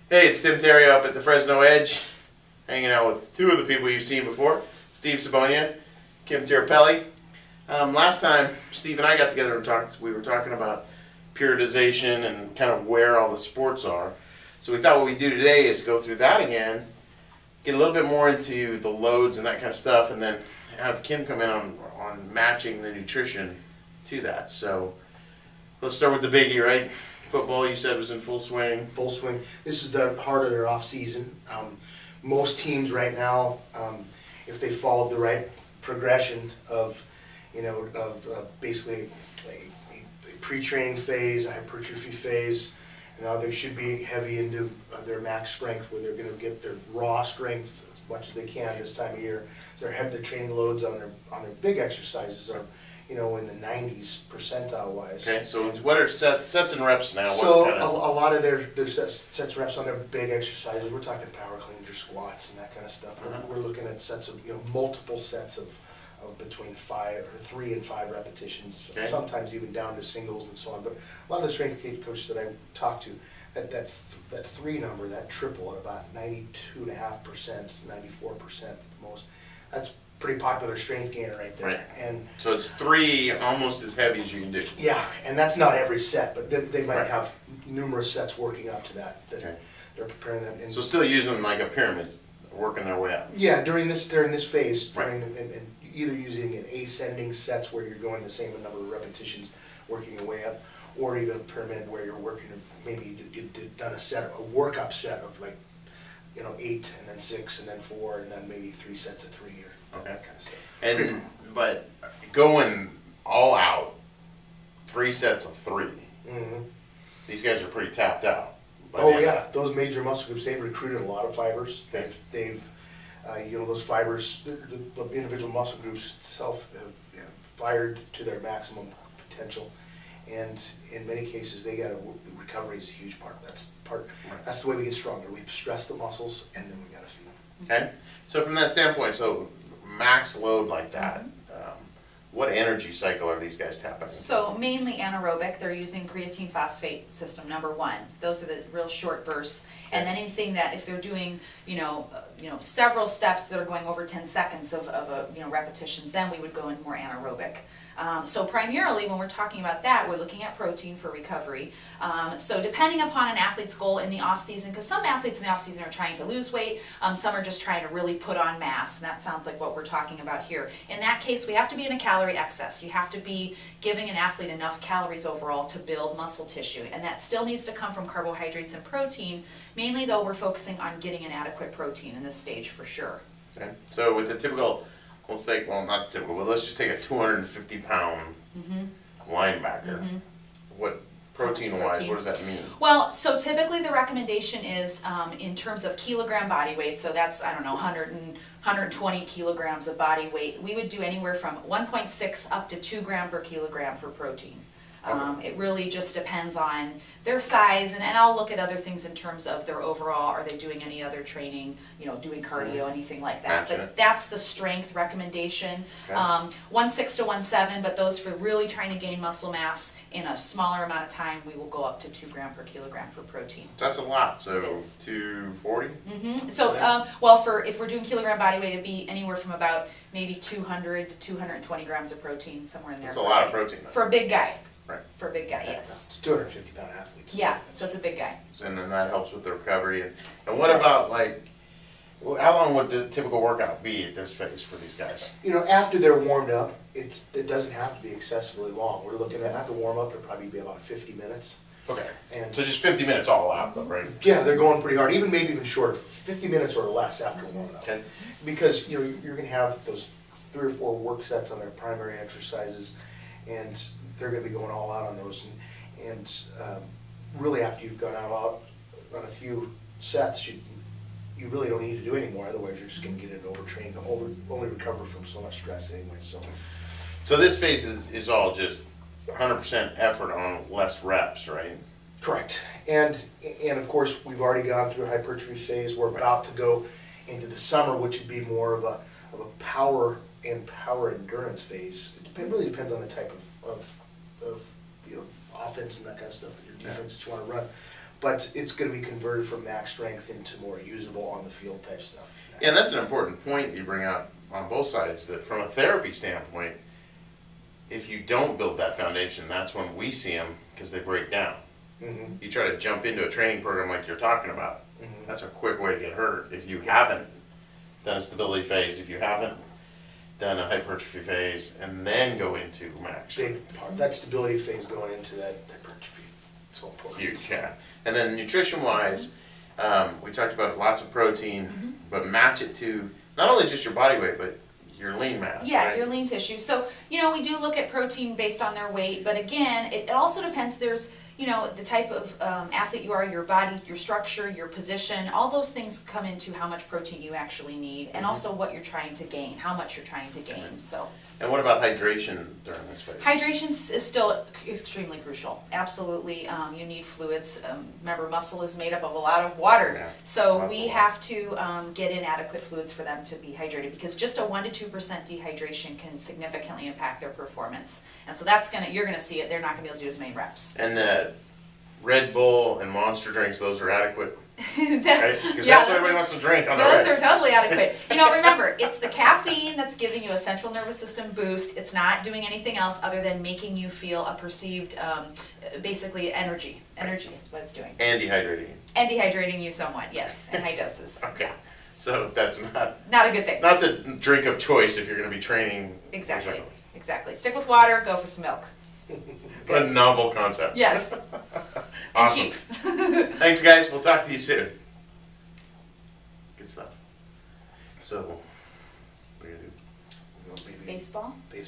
Hey, it's Tim Terry up at the Fresno Edge, hanging out with two of the people you've seen before, Steve Sobonya, Kim Tirapelle. Last time, Steve and I got together and talked, we were talking about periodization and kind of where all the sports are. So we thought what we'd do today is go through that again, get a little bit more into the loads and that kind of stuff, and then have Kim come in on matching the nutrition to that. So let's start with the biggie, right? Football, you said, was in full swing. Full swing. This is the heart of their off season. Most teams right now, if they followed the right progression of, basically a pre-training phase, a hypertrophy phase, now they should be heavy into their max strength, where they're going to get their raw strength as much as they can this time of year. Their training loads on their big exercises are, in the 90s percentile wise. Okay, so what are sets and reps now? So a lot of their sets and reps on their big exercises, we're talking power cleans or squats and that kind of stuff. We're looking at sets of, multiple sets of between 3 and 5 repetitions, okay. Sometimes even down to singles and so on. But a lot of the strength coaches that I talk to, that 3 number, that triple at about 92.5%, 94% at the most, that's pretty popular strength gainer right there. Right. And so it's 3 almost as heavy as you can do. Yeah, and that's not every set, but they might right. have numerous sets working up to that. Okay. They're preparing them. And so still using like a pyramid, working their way up. Yeah, during this phase, right. and either using an ascending sets where you're going the same number of repetitions, working your way up, or even a pyramid where you're working. Maybe you've done a workup set of like, 8 and then 6 and then 4 and then maybe 3 sets of 3 or that kind of stuff. And but going all out, 3 sets of 3. Mm-hmm. These guys are pretty tapped out. Oh yeah, those major muscle groups, they've recruited a lot of fibers. They've those fibers, the individual muscle groups itself have fired to their maximum potential, and in many cases they got recovery is a huge part. That's the way we get stronger. We stress the muscles and then we got to feed them. Okay, so from that standpoint, so max load like that. What energy cycle are these guys tapping? So mainly anaerobic. They're using creatine phosphate system #1. Those are the real short bursts. Okay. And then anything that if they're doing, several steps that are going over 10 seconds of repetitions, then we would go in more anaerobic. So primarily when we're talking about that, we're looking at protein for recovery. So depending upon an athlete's goal in the off season, because some athletes in the off season are trying to lose weight, some are just trying to really put on mass, and that sounds like what we're talking about here. In that case, we have to be in a calorie excess. You have to be giving an athlete enough calories overall to build muscle tissue, and that still needs to come from carbohydrates and protein. Mainly though, we're focusing on getting an adequate protein in this stage for sure. Okay. So with the typical, not typical, but let's just take a 250-pound linebacker. What protein-wise, what does that mean? Well, so typically the recommendation is in terms of kilogram body weight, so that's, 120 kilograms of body weight, we would do anywhere from 1.6 up to 2 gram per kilogram for protein. It really just depends on their size, and I'll look at other things in terms of their overall, are they doing any other training, doing cardio, anything like that. Gotcha. But that's the strength recommendation. Okay. 1.6 to 1.7, but those for really trying to gain muscle mass in a smaller amount of time, we will go up to 2 gram per kilogram for protein. That's a lot, so 240? So, if we're doing kilogram body weight, it'd be anywhere from about maybe 200 to 220 grams of protein, somewhere in there. That's a lot of protein, though. For a big guy. Right. For a big guy, yes. It's 250-pound athletes. Yeah, so it's a big guy. And then that helps with the recovery. And what about, how long would the typical workout be at this phase for these guys? After they're warmed up, it doesn't have to be excessively long. We're looking at, after warm up, it'll probably be about 50 minutes. Okay. And so just 50 minutes all out, though, right? Yeah, they're going pretty hard, maybe even shorter, 50 minutes or less after warming up. Okay. Because, you're going to have those 3 or 4 work sets on their primary exercises, and they're going to be going all out on those. And really, after you've gone out on a few sets, you really don't need to do any more. Otherwise, you're just going to get it overtrained, only recover from so much stress anyway. So this phase is all just 100% effort on less reps, right? Correct. And of course, we've already gone through a hypertrophy phase. We're about to go into the summer, which would be more of a power endurance phase. It really depends on the type of offense and that kind of stuff, that your defense that you want to run. but it's gonna be converted from max strength into more usable on the field type stuff. Yeah, and that's an important point you bring up on both sides, that from a therapy standpoint, if you don't build that foundation, that's when we see them, because they break down. Mhm. You try to jump into a training program like you're talking about, Mhm. that's a quick way to get hurt. If you haven't done a stability phase, if you haven't done a hypertrophy phase, and then go into max. Big part, that stability phase going into that hypertrophy, so important. Huge, yeah. And then nutrition-wise, we talked about lots of protein, but match it to not only just your body weight, but your lean mass. Yeah, right? your lean tissue. So, you know, we do look at protein based on their weight, but again, it also depends. There's, you know, the type of athlete you are, your body, your structure, your position, all those things come into how much protein you actually need, and also what you're trying to gain, how much you're trying to gain. So, And what about hydration during this phase? hydration is still extremely crucial. Absolutely, you need fluids. Remember, muscle is made up of a lot of water, Yeah, so lots we of water. have to get in adequate fluids for them to be hydrated, because just a 1 to 2% dehydration can significantly impact their performance. And so you're gonna see it. They're not gonna be able to do as many reps. And the Red Bull and Monster drinks, those are adequate, That- right? Because yeah, that's what those everybody are- wants to drink on the Those are reg. totally adequate. You know, remember, it's the caffeine that's giving you a central nervous system boost. It's not doing anything else other than making you feel a perceived, basically energy. Energy is what it's doing. And dehydrating. And dehydrating you somewhat, yes, in high doses. Okay. Yeah. So that's Not a good thing. not the drink of choice if you're going to be training. Exactly. Exactly. Stick with water, go for some milk. What a novel concept. Yes. Awesome. And cheap. Thanks, guys. We'll talk to you soon. Good stuff. So, what are you going to do? You know, maybe Baseball? base-